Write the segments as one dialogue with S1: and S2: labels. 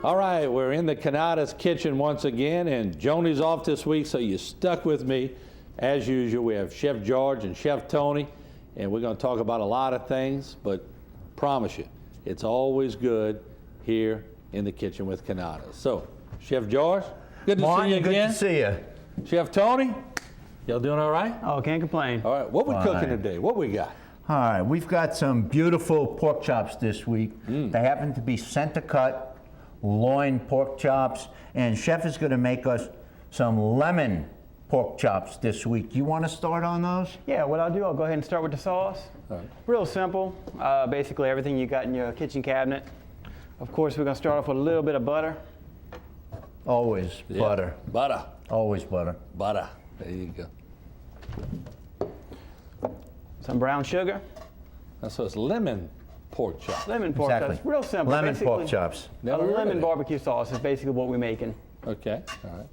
S1: All right, we're in the Cannatas kitchen once again, and Joni's off this week, so you stuck with me. As usual, we have Chef George and Chef Tony, and we're going to talk about a lot of things, but promise you, it's always good here in the kitchen with Cannatas. So, Chef George, good to see you again.
S2: Good to see you.
S1: Chef Tony, y'all doing all right?
S3: Oh, can't complain.
S1: All right, what we cooking today? What we got?
S2: All right, we've got some beautiful pork chops this week. They happen to be center cut loin pork chops, and Chef is going to make us some lemon pork chops this week. You want to start on those?
S3: Yeah, what I'll do, I'll go ahead and start with the sauce.
S1: All right.
S3: Real simple, basically everything you got in your kitchen cabinet. Of course, we're going to start off with a little bit of butter.
S2: Always butter.
S1: Butter.
S2: Always butter.
S1: Butter. There you go.
S3: Some brown sugar.
S1: So it's lemon pork chop.
S3: Lemon pork
S2: Exactly.
S3: chops. Real simple.
S2: Lemon
S3: basically,
S2: pork chops.
S1: Never
S3: a
S1: heard of
S3: lemon
S1: that.
S3: barbecue sauce is basically what we're making.
S1: Okay, all right.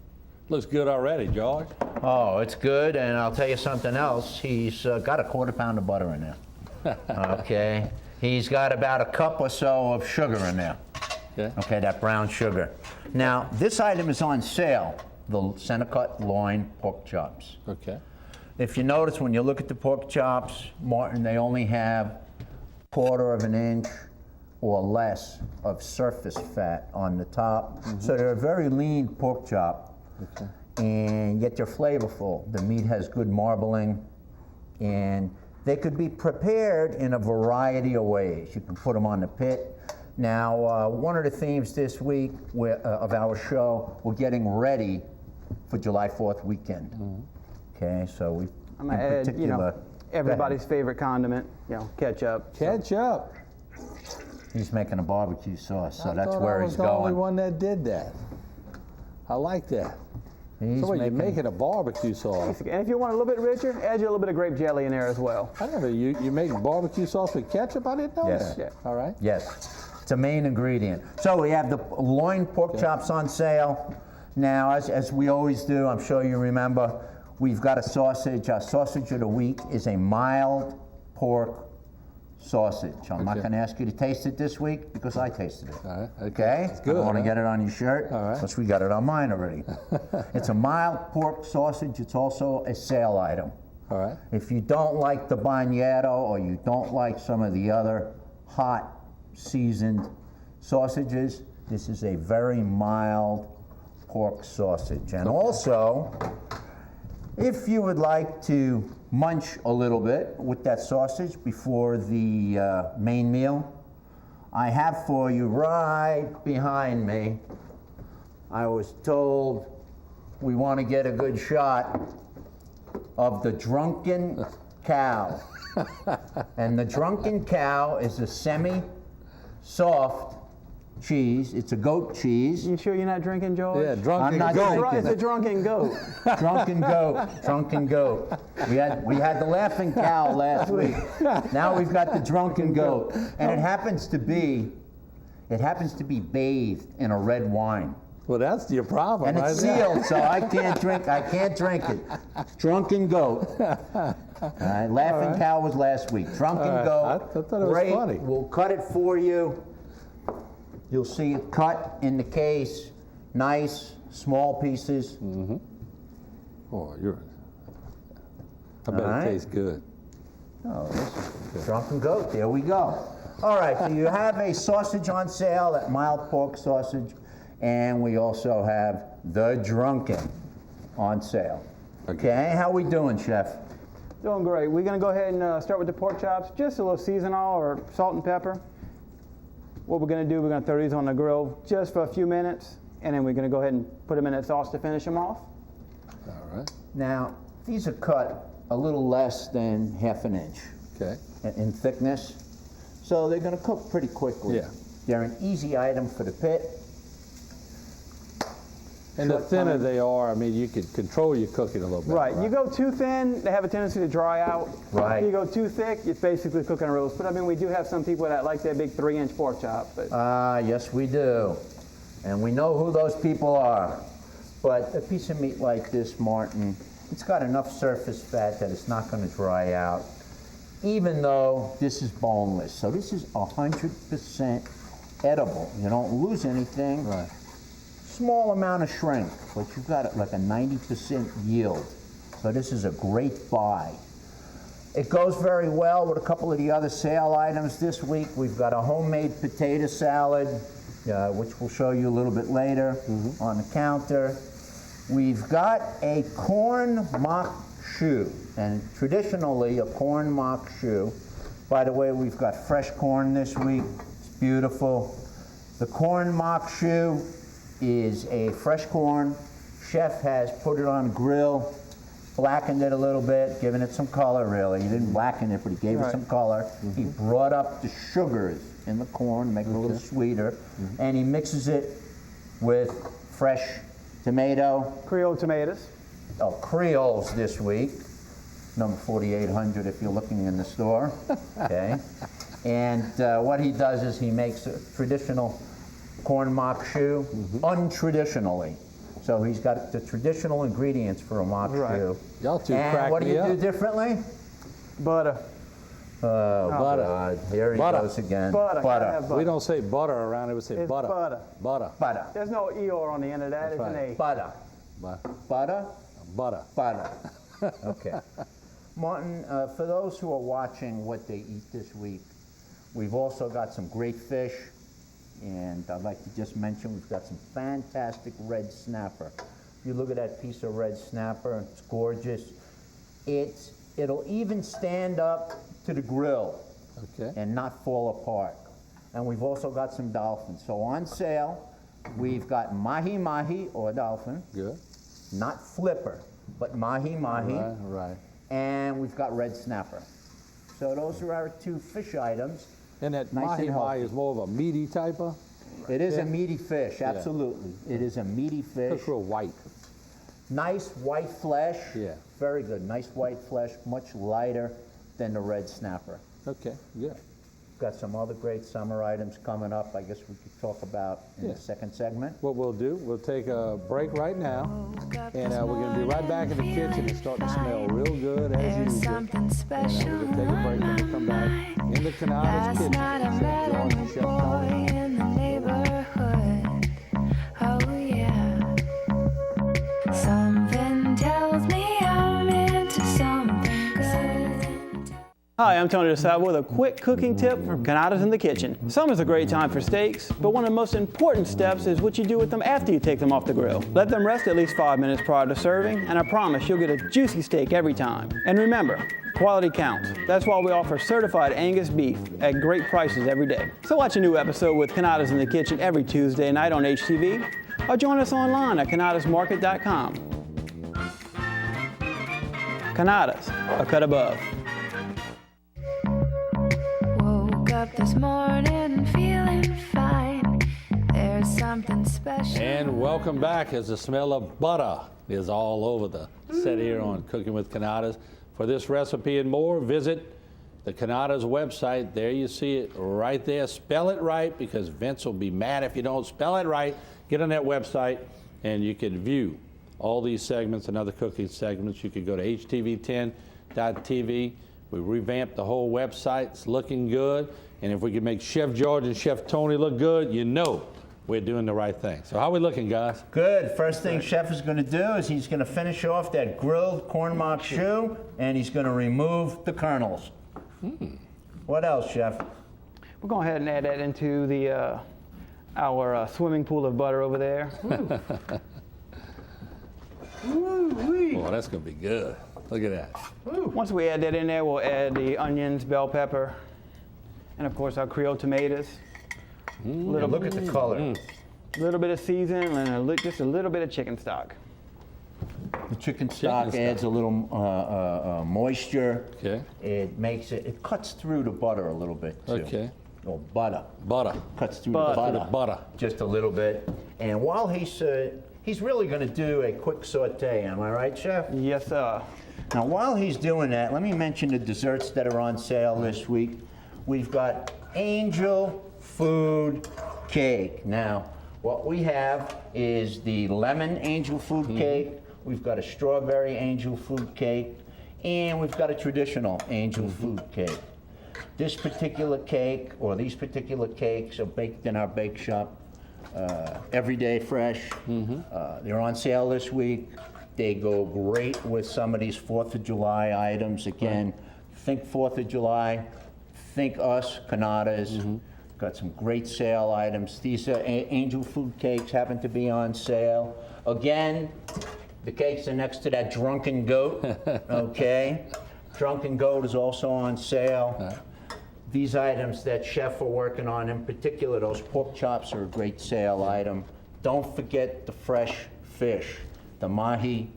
S1: Looks good already, George.
S2: Oh, it's good, and I'll tell you something else. He's got a quarter pound of butter in there. Okay. He's got about a cup or so of sugar in there.
S1: Okay.
S2: Okay, that brown sugar. Now, this item is on sale, the center cut loin pork chops.
S1: Okay.
S2: If you notice, when you look at the pork chops, Martin, they only have 1/4 of an inch or less of surface fat on the top. So they're a very lean pork chop, and yet they're flavorful. The meat has good marbling, and they could be prepared in a variety of ways. You can put them on the pit. Now, one of the themes this week of our show, we're getting ready for July 4th weekend. Okay, so we,
S3: I'm going to add, you know, everybody's favorite condiment, you know, ketchup.
S1: Ketchup.
S2: He's making a barbecue sauce, so
S1: I
S2: that's
S1: thought
S2: where
S1: I
S2: he's
S1: was the only
S2: going.
S1: one that did that. I like that.
S2: He's
S1: So wait, you're making a barbecue sauce.
S3: And if you want a little bit richer, add you a little bit of grape jelly in there as well.
S1: I never, you make barbecue sauce with ketchup? I didn't know
S2: Yes.
S1: that.
S3: Yeah.
S1: All right.
S2: Yes, it's a main ingredient. So we have the loin pork chops on sale. Now, as we always do, I'm sure you remember, we've got a sausage. Our sausage of the week is a mild pork sausage. I'm not going to ask you to taste it this week because I tasted it.
S1: All right.
S2: Okay?
S1: It's good,
S2: I want to
S1: huh?
S2: get it on your shirt
S1: All right.
S2: because we got it on mine already. It's a mild pork sausage. It's also a sale item.
S1: All right.
S2: If you don't like the bagnetto or you don't like some of the other hot seasoned sausages, this is a very mild pork sausage. And also, if you would like to munch a little bit with that sausage before the main meal, I have for you right behind me. I was told we want to get a good shot of the drunken cow. And the drunken cow is a semi-soft cheese. It's a goat cheese.
S3: You sure you're not drinking, George?
S1: Yeah, drunken
S2: I'm not
S1: goat.
S2: drinking.
S3: It's a drunken goat.
S2: Drunken goat, drunken goat. We had the laughing cow last week. Now we've got the drunken goat, and it happens to be bathed in a red wine,
S1: Well, that's your problem,
S2: and it's
S1: right there.
S2: sealed, so I can't drink it. Drunken goat. All right, laughing cow was last week. Drunken
S1: All right.
S2: goat.
S1: I thought it was
S2: Great.
S1: funny.
S2: We'll cut it for you. You'll see it cut in the case, nice small pieces.
S1: Oh, I bet
S2: All right.
S1: it tastes good.
S2: Oh, this is drunken goat. There we go. All right, so you have a sausage on sale, that mild pork sausage, and we also have the drunken on sale. Okay, how we doing, Chef?
S3: Doing great. We're going to go ahead and start with the pork chops. Just a little seasoning or salt and pepper. What we're going to do, we're going to throw these on the grill just for a few minutes, and then we're going to go ahead and put them in that sauce to finish them off.
S1: All right.
S2: Now, these are cut a little less than half an inch
S1: Okay.
S2: in thickness, so they're going to cook pretty quickly.
S1: Yeah.
S2: They're an easy item for the pit.
S1: And the
S2: Short
S1: thinner
S2: time.
S1: they are, I mean, you can control your cooking a little bit.
S3: Right. You go too thin, they have a tendency to dry out.
S2: Right.
S3: You go too thick, it's basically cooking a roast. But I mean, we do have some people that like that big 3-inch pork chop. But
S2: Yes, we do. And we know who those people are. But a piece of meat like this, Martin, it's got enough surface fat that it's not going to dry out, even though this is boneless. So this is 100% edible. You don't lose anything.
S1: Right.
S2: Small amount of shrink, but you've got like a 90% yield. So this is a great buy. It goes very well with a couple of the other sale items this week. We've got a homemade potato salad, which we'll show you a little bit later on the counter. We've got a corn mock shoe, and traditionally a corn mock shoe. By the way, we've got fresh corn this week. It's beautiful. The corn mock shoe is a fresh corn. Chef has put it on a grill, blackened it a little bit, given it some color really. He didn't blacken it, but he gave it some color. He brought up the sugars in the corn, make it a little sweeter, and he mixes it with fresh tomato.
S3: Creole tomatoes.
S2: Oh, Creoles this week, number 4800 if you're looking in the store, okay? And what he does is he makes a traditional corn mock shoe untraditionally. So he's got the traditional ingredients for a mock shoe.
S1: Y'all two
S2: And
S1: crack
S2: what do
S1: me
S2: you
S1: up.
S2: do differently?
S3: Butter.
S2: Oh,
S1: butter.
S2: God, here he
S1: Butter.
S2: goes again.
S3: Butter. Gotta have butter.
S1: We don't say butter around here, we say
S3: It's
S1: butter.
S3: butter.
S1: Butter.
S2: Butter.
S3: There's no E-R on the end of that. It's
S1: right.
S3: an A.
S2: Butter.
S1: Butter.
S2: Butter?
S1: Butter.
S2: Butter. Okay. Martin, for those who are watching what they eat this week, we've also got some great fish, and I'd like to just mention we've got some fantastic red snapper. You look at that piece of red snapper, it's gorgeous. It'll even stand up to the grill
S1: Okay.
S2: and not fall apart. And we've also got some dolphins. So on sale, we've got mahi-mahi or dolphin,
S1: Good.
S2: not flipper, but mahi-mahi.
S1: Right.
S2: And we've got red snapper. So those are our two fish items.
S1: And that
S2: Nice and
S1: mahi-mahi
S2: healthy.
S1: is more of a meaty type of?
S2: It is
S1: Yeah.
S2: a meaty fish, absolutely. It is a meaty fish.
S1: Looks real white.
S2: Nice white flesh.
S1: Yeah.
S2: Very good. Nice white flesh, much lighter than the red snapper.
S1: Okay, good.
S2: Got some other great summer items coming up I guess we could talk about in
S1: Yeah.
S2: the second segment.
S1: What we'll do, we'll take a break right now, and we're going to be right back in the kitchen. It's starting to smell real good as
S4: There's
S1: usual.
S4: something
S1: And
S4: special
S1: we're going to take a break and we'll come back in the Cannatas
S4: Last
S1: kitchen.
S4: night I
S1: Chef
S4: met
S1: George
S4: a
S1: and
S4: new
S1: Chef
S4: boy
S1: Tony.
S4: in the neighborhood. Oh yeah. Something tells me I'm into something good.
S3: Hi, I'm Tony Disalvo with a quick cooking tip from Cannatas in the kitchen. Summer's a great time for steaks, but one of the most important steps is what you do with them after you take them off the grill. Let them rest at least 5 minutes prior to serving, and I promise you'll get a juicy steak every time. And remember, quality counts. That's why we offer certified Angus beef at great prices every day. So watch a new episode with Cannatas in the kitchen every Tuesday night on HTV, or join us online at cannatasmarket.com. Cannatas, a cut above.
S4: Woke up this morning feeling fine. There's something special.
S1: And welcome back as the smell of butter is all over the set here on Cooking with Cannatas. For this recipe and more, visit the Cannatas website. There you see it right there. Spell it right, because Vince will be mad if you don't spell it right. Get on that website and you can view all these segments and other cooking segments. You could go to htv10.tv. We revamped the whole website. It's looking good. And if we can make Chef George and Chef Tony look good, you know we're doing the right thing. So how are we looking, guys?
S2: Good. First thing Chef is going to do is he's going to finish off that grilled corn mock shoe, and he's going to remove the kernels. What else, Chef?
S3: We'll go ahead and add that into the our swimming pool of butter over there.
S1: Oh, that's going to be good. Look at that.
S3: Once we add that in there, we'll add the onions, bell pepper, and of course our Creole tomatoes.
S2: Look at the color.
S3: A little bit of seasoning and just a little bit of chicken stock.
S2: The chicken stock adds a little moisture.
S1: Okay.
S2: It cuts through the butter a little bit too.
S1: Okay.
S2: Oh, butter.
S1: Butter.
S2: Cuts through
S3: Butter.
S2: the butter.
S1: Butter.
S2: Just a little bit. And while he's really going to do a quick saute, am I right, Chef?
S3: Yes, sir.
S2: Now, while he's doing that, let me mention the desserts that are on sale this week. We've got Angel Food Cake. Now, what we have is the lemon angel food cake. We've got a strawberry angel food cake, and we've got a traditional angel food cake. This particular cake, or these particular cakes, are baked in our bake shop, every day fresh. They're on sale this week. They go great with some of these 4th of July items. Again, think 4th of July, think us, Cannatas. Got some great sale items. These angel food cakes happen to be on sale. Again, the cakes are next to that Drunken Goat, okay? Drunken Goat is also on sale. These items that Chef are working on, in particular, those pork chops are a great sale item. Don't forget the fresh fish, the mahi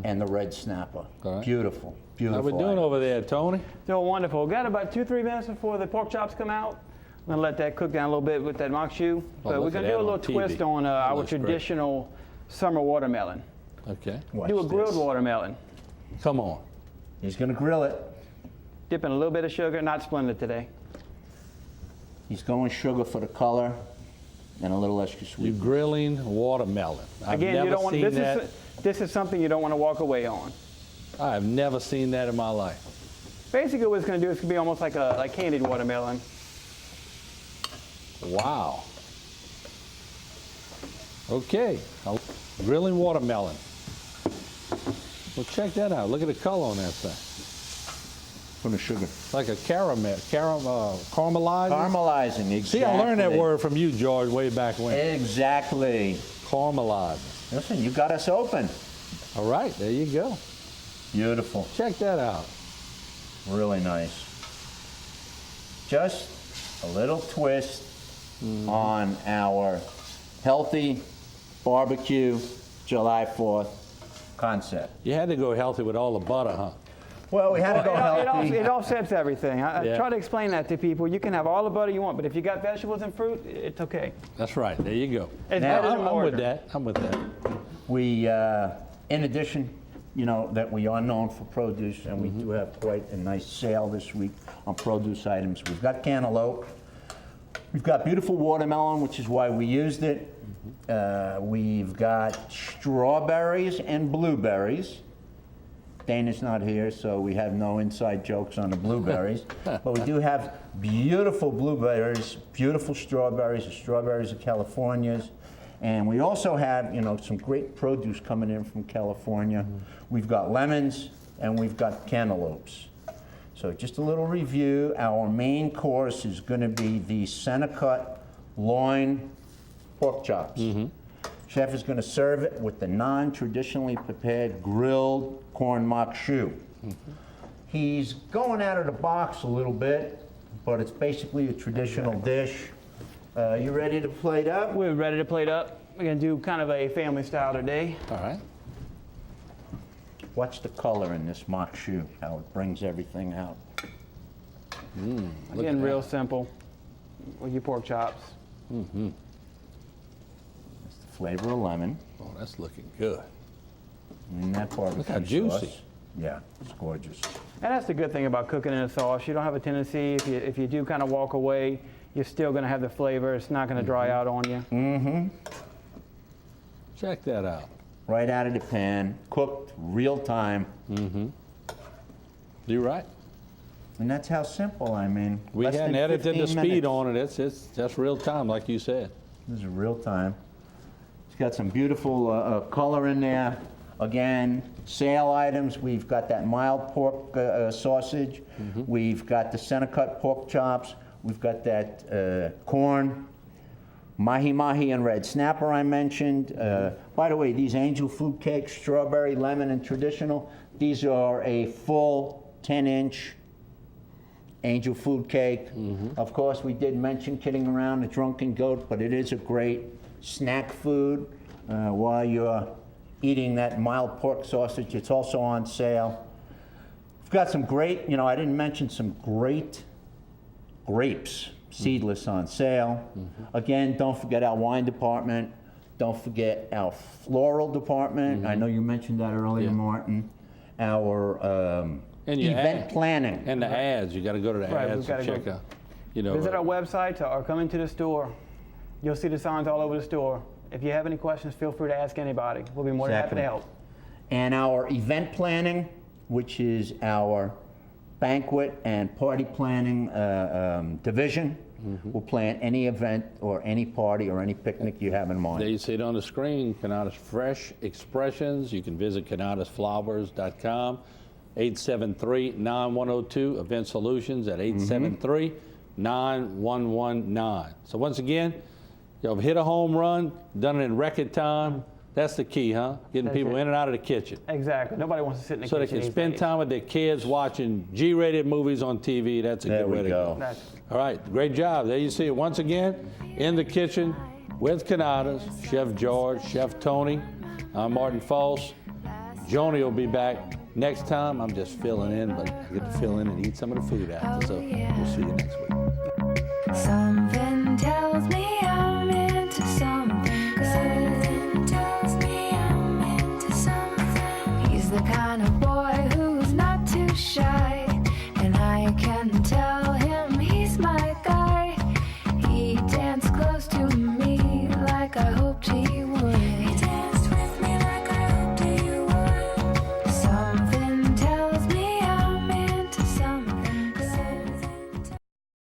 S2: and the red snapper.
S1: All right.
S2: Beautiful,
S1: How
S2: beautiful.
S1: we doing
S2: item.
S1: over there, Tony?
S3: Doing wonderful. Got about 2-3 minutes before the pork chops come out. I'm gonna let that cook down a little bit with that mock shoe. But we're
S1: look
S3: gonna
S1: at
S3: do a
S1: that
S3: little
S1: on TV.
S3: twist on our
S1: Looks great.
S3: traditional summer watermelon.
S1: Okay,
S2: Watch
S3: Do a grilled
S2: this.
S3: watermelon.
S1: come on.
S2: He's gonna grill it.
S3: Dip in a little bit of sugar, not Splenda today.
S2: He's going sugar for the color and a little extra
S1: You
S2: sweet.
S1: grilling watermelon. I've
S3: Again,
S1: never
S3: you don't want
S1: seen that.
S3: this is something you don't want to walk away on.
S1: I've never seen that in my life.
S3: Basically, what it's going to do is be almost like candied watermelon.
S1: Wow. Okay, grilling watermelon. Well, check that out. Look at the color on that thing.
S2: From the sugar.
S1: Like a caramelized.
S2: Caramelizing, exactly.
S1: See, I learned that word from you, George, way back when.
S2: Exactly.
S1: Caramelizing.
S2: Listen, you got us open.
S1: All right, there you go.
S2: Beautiful.
S1: Check that out.
S2: Really nice. Just a little twist on our healthy barbecue July 4th concept.
S1: You had to go healthy with all the butter, huh?
S2: Well, we had to go healthy.
S3: It offsets everything. I
S1: Yeah.
S3: try to explain that to people. You can have all the butter you want, but if you got vegetables and fruit, it's okay.
S1: That's right. There you go.
S3: It's
S2: Now,
S3: better than
S1: I'm
S3: water.
S1: with that. I'm with that.
S2: We, in addition, you know, that we are known for produce, and we do have quite a nice sale this week on produce items. We've got cantaloupe. We've got beautiful watermelon, which is why we used it. We've got strawberries and blueberries. Dana's not here, so we have no inside jokes on the blueberries. But we do have beautiful blueberries, beautiful strawberries. The strawberries are California's. And we also have, you know, some great produce coming in from California. We've got lemons and we've got cantaloupes. So just a little review. Our main course is going to be the center cut loin pork chops. Chef is going to serve it with the non-traditionally prepared grilled corn mock shoe. He's going out of the box a little bit, but it's basically a traditional dish. You ready to plate up?
S3: We're ready to plate up. We're going to do kind of a family style today.
S1: All right.
S2: Watch the color in this mock shoe, how it brings everything out.
S1: Look
S3: Again,
S1: at
S3: real
S1: that.
S3: simple with your pork chops.
S2: It's the flavor of lemon
S1: Oh, that's looking good.
S2: and that barbecue
S1: Look how
S2: sauce.
S1: juicy.
S2: Yeah, it's gorgeous.
S3: And that's the good thing about cooking in a sauce. You don't have a tendency, if you do kind of walk away, you're still going to have the flavor. It's not going to dry out on you.
S1: Check that out.
S2: Right out of the pan, cooked real time,
S1: You're right.
S2: and that's how simple. I mean,
S1: We
S2: less
S1: hadn't
S2: than
S1: edited the
S2: 15
S1: speed
S2: minutes.
S1: on it. It's just real time, like you said.
S2: This is real time. It's got some beautiful color in there. Again, sale items. We've got that mild pork sausage. We've got the center cut pork chops. We've got that corn, mahi and red snapper I mentioned. By the way, these angel food cakes, strawberry, lemon, and traditional, these are a full 10-inch angel food cake. Of course, we did mention kidding around the Drunken Goat, but it is a great snack food while you're eating that mild pork sausage. It's also on sale. We've got some great, you know, I didn't mention some great grapes, seedless on sale. Again, don't forget our wine department. Don't forget our floral department. I know you mentioned that earlier,
S1: Yeah.
S2: Martin. Our
S1: And your
S2: event
S1: ad-
S2: planning.
S1: And the ads. You got to go to the
S3: Right,
S1: ads
S3: we've gotta
S1: and check
S3: go.
S1: out. You know.
S3: Visit our website or come into the store. You'll see the signs all over the store. If you have any questions, feel free to ask anybody. We'll be more than happy to
S2: Exactly.
S3: help.
S2: And our event planning, which is our banquet and party planning division will plan any event or any party or any picnic you have in mind.
S1: There you see it on the screen, Cannatas Fresh Expressions. You can visit cannatasflowers.com, 873-9102, Event Solutions at 873-9119. So once again, you've hit a home run, done it in record time. That's the key, huh? Getting
S3: That's
S1: people
S3: it.
S1: in and out of the kitchen.
S3: Exactly. Nobody wants to sit in the
S1: So they
S3: kitchen
S1: can
S3: these
S1: spend
S3: days.
S1: time with their kids watching G-rated movies on TV. That's a
S2: There
S1: good
S2: we
S1: way to
S2: go.
S1: go.
S3: That's-
S1: All right, great job. There you see it once again in the kitchen with Cannatas, Chef George, Chef Tony. I'm Martin Folse. Joni will be back next time. I'm just filling in, but I get to fill in and eat some of the food after. So we'll see you next week.
S4: Something